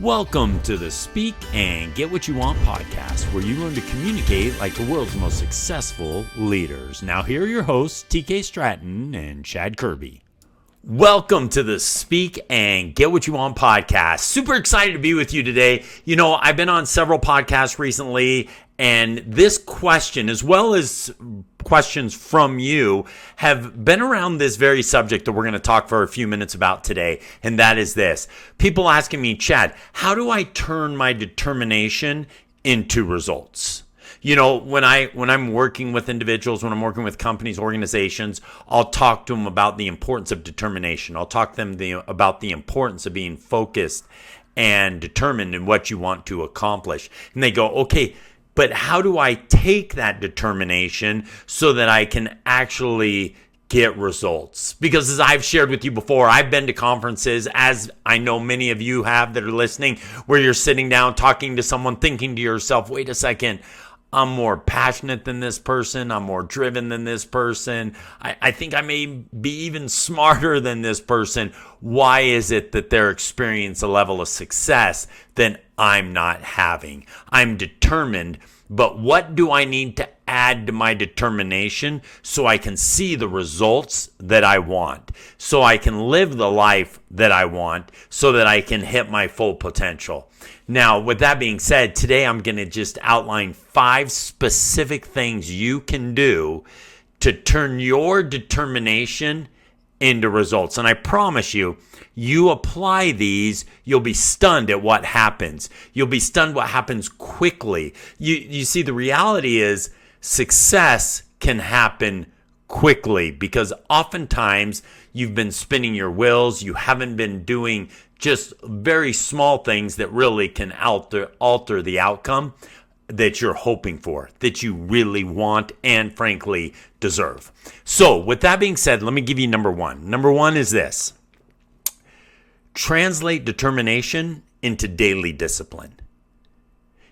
Welcome to the Speak and Get What You Want podcast, where you learn to communicate like the world's most successful leaders. Now, here are your hosts, TK Stratton and Chad Kirby. Welcome to the Speak and Get What You Want podcast. Super excited to be with you today. You know, I've been on several podcasts recently, and this question, as well as questions from you, have been around this very subject that we're going to talk for a few minutes about today, and that is this. People asking me, Chad, how do I turn my determination into results? You know, when I'm working with individuals, when I'm working with companies, organizations, I'll talk to them about the importance of determination. I'll talk to them about the importance of being focused and determined in what you want to accomplish. And they go, okay, but how do I take that determination so that I can actually get results? Because as I've shared with you before, I've been to conferences, as I know many of you have that are listening, where you're sitting down talking to someone, thinking to yourself, wait a second, I'm more passionate than this person. I'm more driven than this person. I think I may be even smarter than this person. Why is it that they're experiencing a level of success that I'm not having? I'm determined, but what do I need to add to my determination so I can see the results that I want, so I can live the life that I want, so that I can hit my full potential? Now, with that being said, today I'm going to just outline 5 specific things you can do to turn your determination into results. And I promise you, you apply these, you'll be stunned at what happens. You'll be stunned what happens quickly. You see, the reality is success can happen quickly because oftentimes you've been spinning your wheels. You haven't been doing just very small things that really can alter the outcome that you're hoping for, that you really want and frankly deserve. So with that being said, let me give you number 1. Number 1 is this: translate determination into daily discipline.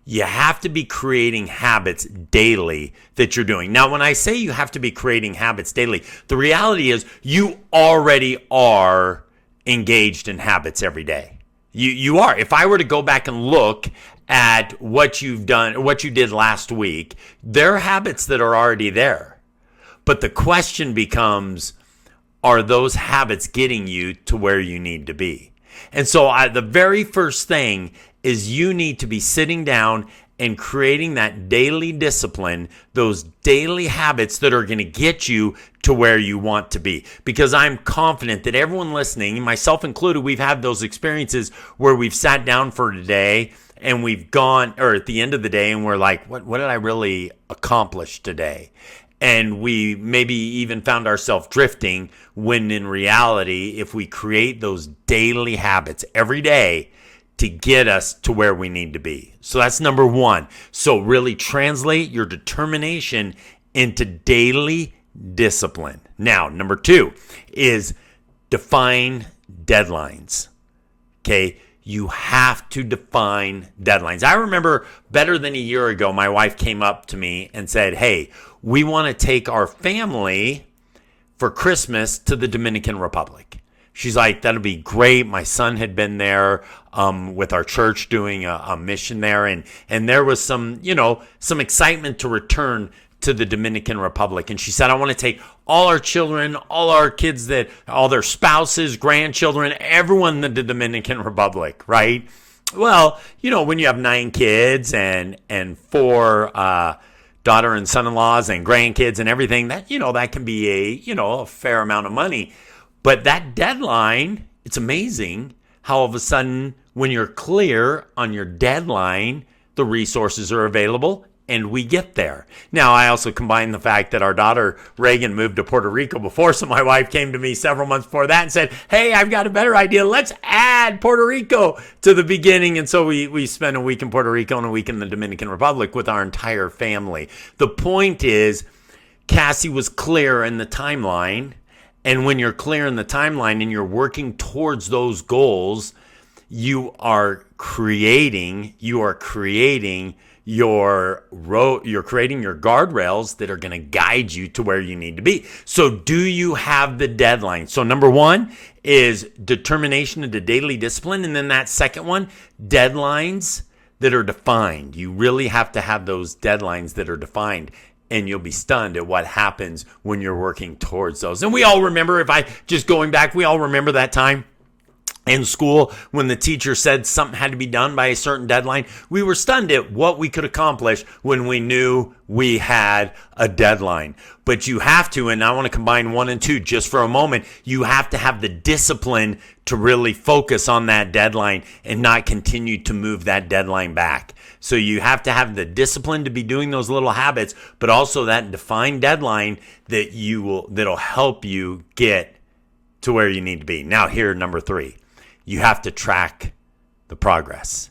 You have to be creating habits daily that you're doing. Now, when I say you have to be creating habits daily, the reality is you already are engaged in habits every day. You are. If I were to go back and look at what you've done, or what you did last week, there are habits that are already there. But the question becomes, are those habits getting you to where you need to be? And so the very first thing is you need to be sitting down and creating that daily discipline, those daily habits that are going to get you to where you want to be. Because I'm confident that everyone listening, myself included, we've had those experiences where we've sat down for today and we've gone, or at the end of the day, and we're like, what did I really accomplish today? And we maybe even found ourselves drifting, when in reality, if we create those daily habits every day to get us to where we need to be. So that's number 1. So really translate your determination into daily discipline. Now, number 2 is define deadlines. Okay? You have to define deadlines. I remember better than a year ago, my wife came up to me and said, hey, we want to take our family for Christmas to the Dominican Republic. She's like, that'll be great. My son had been there with our church doing a mission there. And there was some excitement to return to the Dominican Republic. And she said, I want to take all our children, all our kids, all their spouses, grandchildren, everyone to the Dominican Republic, right? Well, when you have 9 kids and 4 daughter and son-in-laws and grandkids and everything, that can be a fair amount of money. But that deadline, it's amazing how all of a sudden, when you're clear on your deadline, the resources are available and we get there. Now, I also combine the fact that our daughter, Reagan, moved to Puerto Rico before, so my wife came to me several months before that and said, hey, I've got a better idea. Let's add Puerto Rico to the beginning. And so we spent a week in Puerto Rico and a week in the Dominican Republic with our entire family. The point is, Cassie was clear in the timeline. And when you're clear in the timeline and you're working towards those goals, you're creating your guardrails that are going to guide you to where you need to be. So do you have the deadline? So number one is determination into daily discipline. And then that second one, deadlines that are defined. You really have to have those deadlines that are defined, and you'll be stunned at what happens when you're working towards those. And we all remember, we all remember that time in school when the teacher said something had to be done by a certain deadline. We were stunned at what we could accomplish when we knew we had a deadline. But you have to, and I want to combine 1 and 2 just for a moment, you have to have the discipline to really focus on that deadline and not continue to move that deadline back. So you have to have the discipline to be doing those little habits, but also that defined deadline that'll help you get to where you need to be. Now here, number 3. You have to track the progress.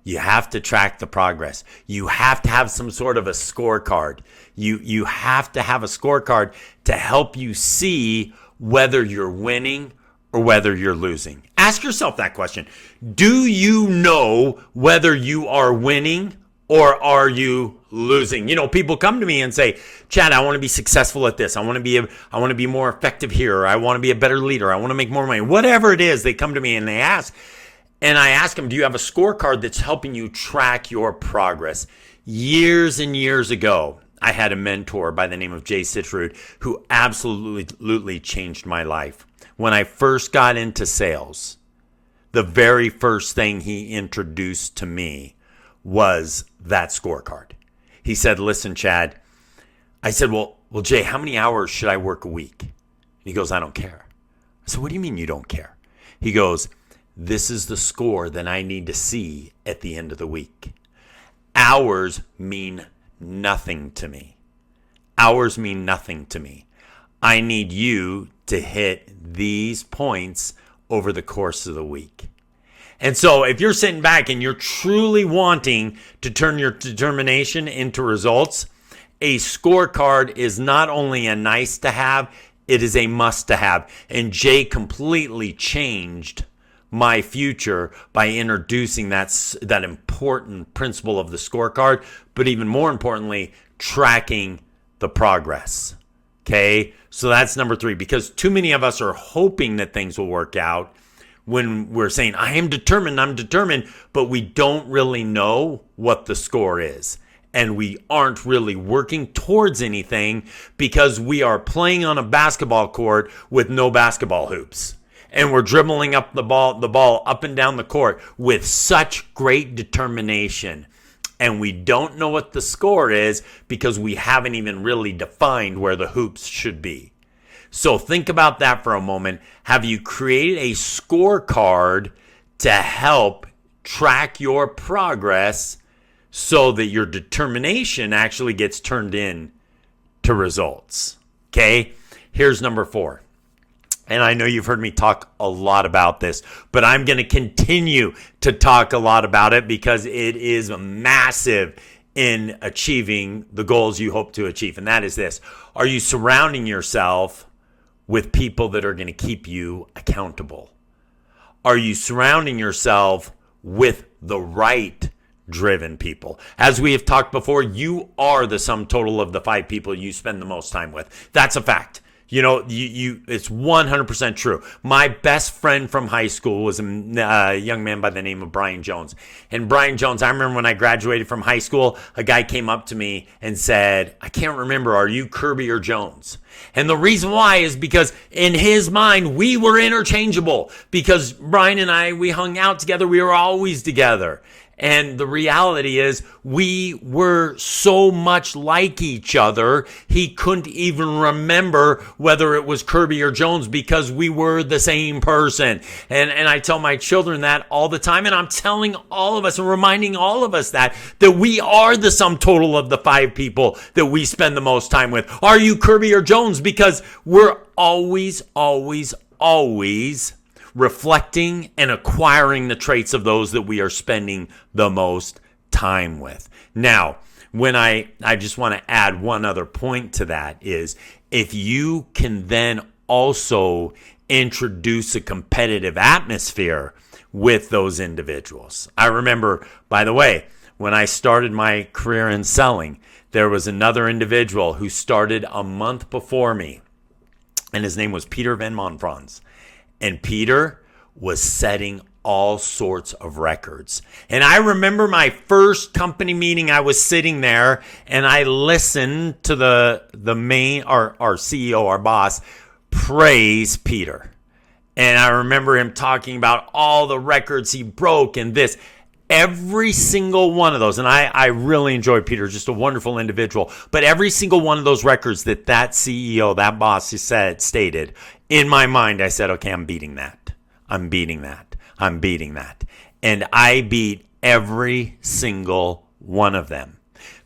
You have to track the progress. You have to have some sort of a scorecard. You have to have a scorecard to help you see whether you're winning or whether you're losing. Ask yourself that question. Do you know whether you are winning or are you losing? You know, people come to me and say, Chad, I want to be successful at this. I want to be more effective here. Or I want to be a better leader. I want to make more money. Whatever it is, they come to me and they ask. And I ask them, do you have a scorecard that's helping you track your progress? Years and years ago, I had a mentor by the name of Jay Sitrud who absolutely changed my life. When I first got into sales, the very first thing he introduced to me was that scorecard. He said, listen, Chad. I said, well, Jay, how many hours should I work a week? And he goes, I don't care. I said, what do you mean you don't care? He goes, this is the score that I need to see at the end of the week. Hours mean nothing to me. Hours mean nothing to me. I need you to hit these points over the course of the week. And so if you're sitting back and you're truly wanting to turn your determination into results, a scorecard is not only a nice to have, it is a must to have. And Jay completely changed my future by introducing that important principle of the scorecard, but even more importantly, tracking the progress. Okay? So that's number 3, because too many of us are hoping that things will work out when we're saying, I'm determined, but we don't really know what the score is. And we aren't really working towards anything because we are playing on a basketball court with no basketball hoops. And we're dribbling up the ball up and down the court with such great determination. And we don't know what the score is because we haven't even really defined where the hoops should be. So think about that for a moment. Have you created a scorecard to help track your progress so that your determination actually gets turned in to results? Okay, here's number 4. And I know you've heard me talk a lot about this, but I'm going to continue to talk a lot about it because it is massive in achieving the goals you hope to achieve. And that is this. Are you surrounding yourself with people that are going to keep you accountable? Are you surrounding yourself with the right driven people? As we have talked before, you are the sum total of the 5 people you spend the most time with. That's a fact. You know, it's 100% true. My best friend from high school was a young man by the name of Brian Jones. And Brian Jones, I remember when I graduated from high school, a guy came up to me and said, I can't remember, are you Kirby or Jones? And the reason why is because in his mind, we were interchangeable. Because Brian and I, we hung out together. We were always together. And the reality is we were so much like each other, he couldn't even remember whether it was Kirby or Jones because we were the same person. And I tell my children that all the time. And I'm telling all of us and reminding all of us that we are the sum total of the 5 people that we spend the most time with. Are you Kirby or Jones? Because we're always reflecting and acquiring the traits of those that we are spending the most time with. Now, when I just want to add one other point to that is if you can then also introduce a competitive atmosphere with those individuals. I remember, by the way, when I started my career in selling, there was another individual who started a month before me, and his name was Peter Van Monfrans. And Peter was setting all sorts of records. And I remember my first company meeting, I was sitting there and I listened to the main, our CEO, our boss, praise Peter. And I remember him talking about all the records he broke and this. Every single one of those, and I really enjoy Peter, just a wonderful individual, but every single one of those records that CEO, that boss stated, in my mind, I said, okay, I'm beating that. I'm beating that. I'm beating that. And I beat every single one of them.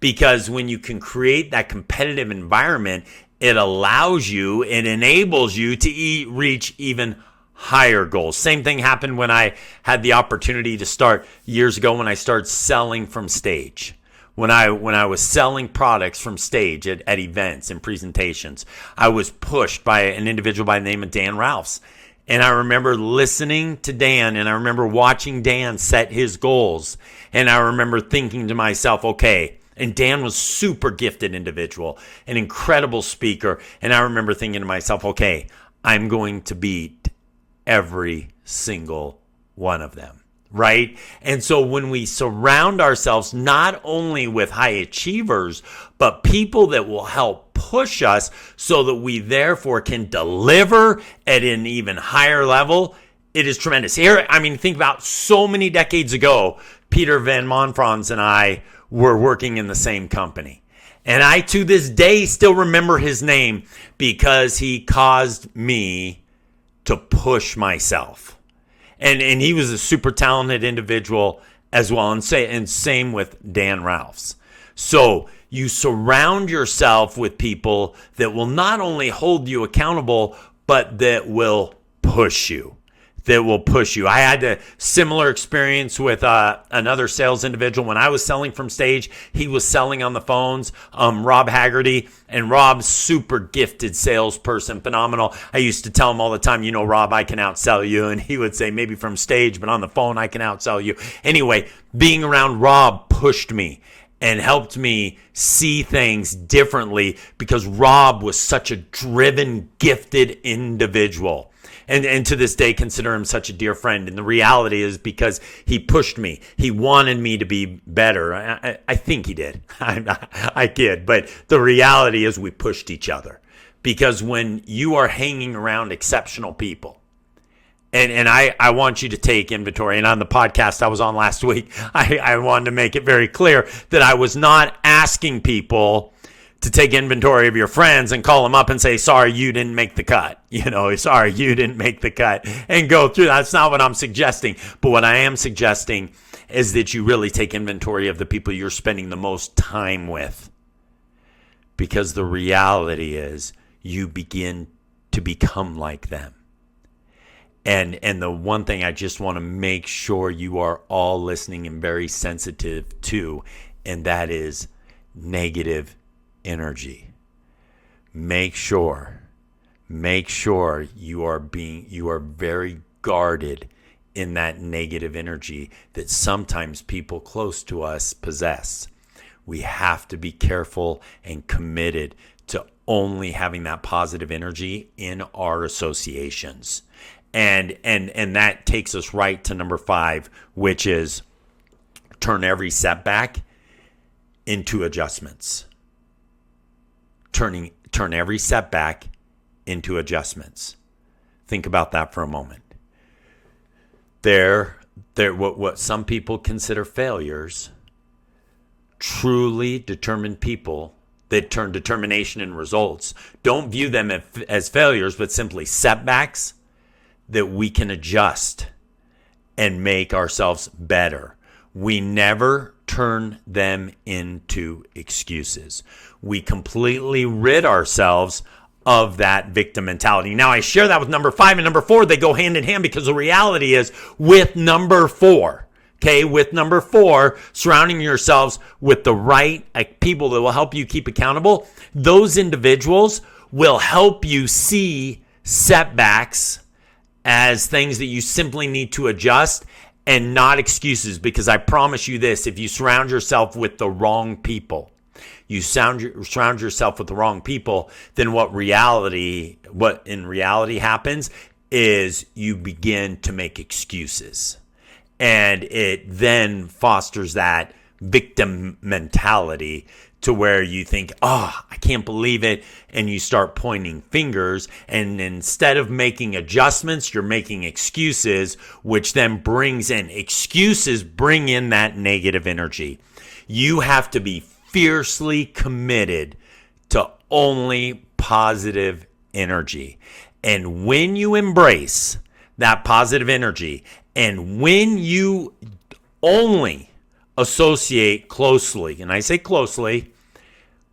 Because when you can create that competitive environment, it allows you, it enables you to reach even higher goals. Same thing happened when I had the opportunity to start years ago when I started selling from stage. When I was selling products from stage at events and presentations, I was pushed by an individual by the name of Dan Ralphs. And I remember listening to Dan, and I remember watching Dan set his goals. And I remember thinking to myself, okay, and Dan was super gifted individual, an incredible speaker. And I remember thinking to myself, okay, I'm going to beat every single one of them, right? And so when we surround ourselves not only with high achievers, but people that will help push us so that we therefore can deliver at an even higher level, it is tremendous. Here, I mean, think about so many decades ago, Peter Van Monfrans and I were working in the same company. And I, to this day, still remember his name because he caused me to push myself. And he was a super talented individual as well. And same with Dan Ralphs. So you surround yourself with people that will not only hold you accountable, but that will push you. I had a similar experience with another sales individual. When I was selling from stage, he was selling on the phones, Rob Haggerty. And Rob's super gifted salesperson, phenomenal. I used to tell him all the time, Rob, I can outsell you. And he would say, maybe from stage, but on the phone, I can outsell you. Anyway, being around Rob pushed me and helped me see things differently because Rob was such a driven, gifted individual. And to this day, consider him such a dear friend. And the reality is because he pushed me. He wanted me to be better. I think he did. I kid. But the reality is we pushed each other. Because when you are hanging around exceptional people, and I want you to take inventory. And on the podcast I was on last week, I wanted to make it very clear that I was not asking people to take inventory of your friends and call them up and say, sorry, you didn't make the cut. Sorry, you didn't make the cut, and go through. That's not what I'm suggesting. But what I am suggesting is that you really take inventory of the people you're spending the most time with. Because the reality is you begin to become like them. And the one thing I just want to make sure you are all listening and very sensitive to, and that is negative energy. Make sure you are very guarded in that negative energy that sometimes people close to us possess. We have to be careful and committed to only having that positive energy in our associations. And that takes us right to number 5, which is turn every setback into adjustments. Turn every setback into adjustments. Think about that for a moment. What some people consider failures, truly determined people that turn determination into results, don't view them as failures, but simply setbacks that we can adjust and make ourselves better. We never turn them into excuses. We completely rid ourselves of that victim mentality. Now, I share that with number 5 and number 4. They go hand in hand because the reality is with number 4, surrounding yourselves with the right people that will help you keep accountable, those individuals will help you see setbacks as things that you simply need to adjust and not excuses. Because I promise you this, if you surround yourself with the wrong people, surround yourself with the wrong people, then what in reality happens is you begin to make excuses. And it then fosters that victim mentality to where you think, oh, I can't believe it. And you start pointing fingers. And instead of making adjustments, you're making excuses, which then brings in excuses, bring in that negative energy. You have to be fiercely committed to only positive energy. And when you embrace that positive energy, and when you only associate closely, and I say closely,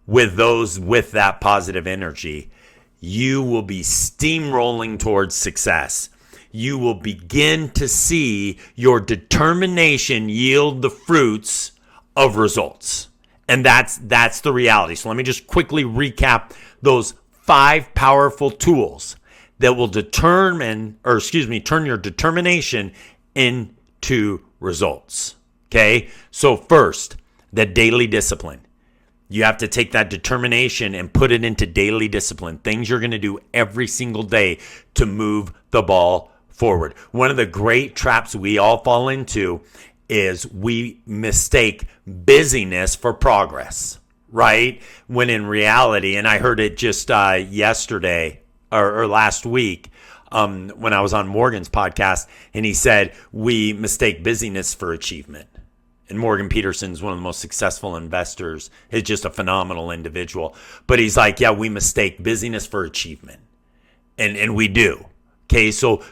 with those with that positive energy, you will be steamrolling towards success. You will begin to see your determination yield the fruits of results. And that's the reality. So let me just quickly recap those 5 powerful tools that will turn your determination into results. Okay? So first, the daily discipline. You have to take that determination and put it into daily discipline. Things you're going to do every single day to move the ball forward. One of the great traps we all fall into is we mistake busyness for progress, right? When in reality, and I heard it just yesterday or last week when I was on Morgan's podcast, and he said, we mistake busyness for achievement. And Morgan Peterson's one of the most successful investors. He's just a phenomenal individual. But he's like, yeah, we mistake busyness for achievement. And we do. Okay, so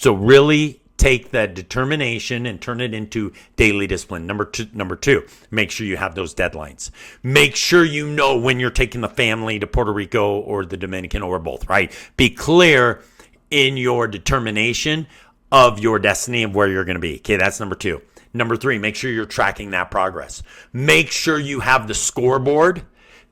really take that determination and turn it into daily discipline. Number two, make sure you have those deadlines. Make sure you know when you're taking the family to Puerto Rico or the Dominican or both, right? Be clear in your determination of your destiny of where you're going to be. Okay, that's number 2. Number 3, make sure you're tracking that progress. Make sure you have the scoreboard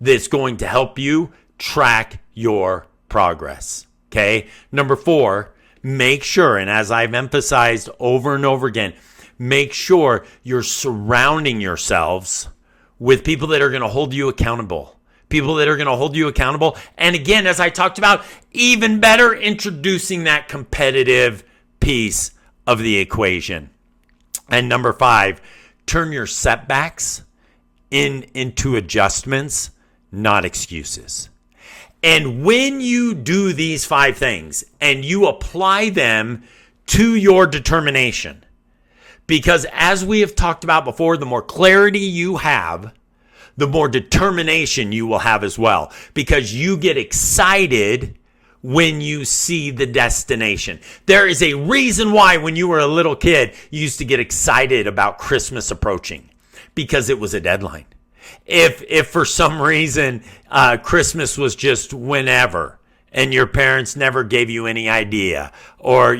that's going to help you track your progress. Okay. Number 4, make sure, and as I've emphasized over and over again, make sure you're surrounding yourselves with people that are going to hold you accountable. People that are going to hold you accountable. And again, as I talked about, even better, introducing that competitive piece of the equation. And number 5, turn your setbacks into adjustments, not excuses. And when you do these 5 things and you apply them to your determination, because as we have talked about before, the more clarity you have, the more determination you will have as well, because you get excited when you see the destination. There is a reason why when you were a little kid, you used to get excited about Christmas approaching, because it was a deadline. If for some reason Christmas was just whenever and your parents never gave you any idea, or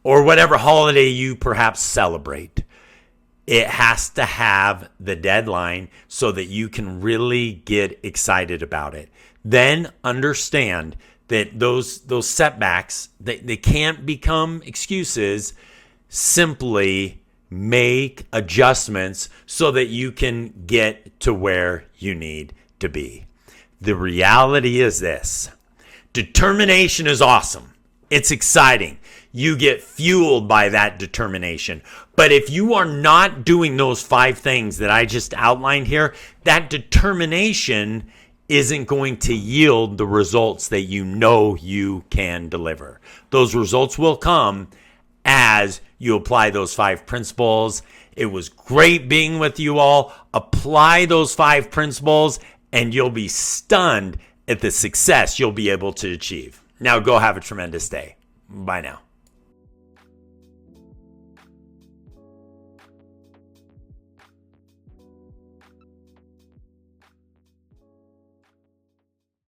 whatever holiday you perhaps celebrate, it has to have the deadline so that you can really get excited about it. Then understand that those setbacks, they can't become excuses. Simply make adjustments so that you can get to where you need to be. The reality is this: determination is awesome. It's exciting. You get fueled by that determination. But if you are not doing those 5 things that I just outlined here, that determination isn't going to yield the results that you know you can deliver. Those results will come as you apply those 5 principles. It was great being with you all. Apply those 5 principles and you'll be stunned at the success you'll be able to achieve. Now go have a tremendous day. Bye now.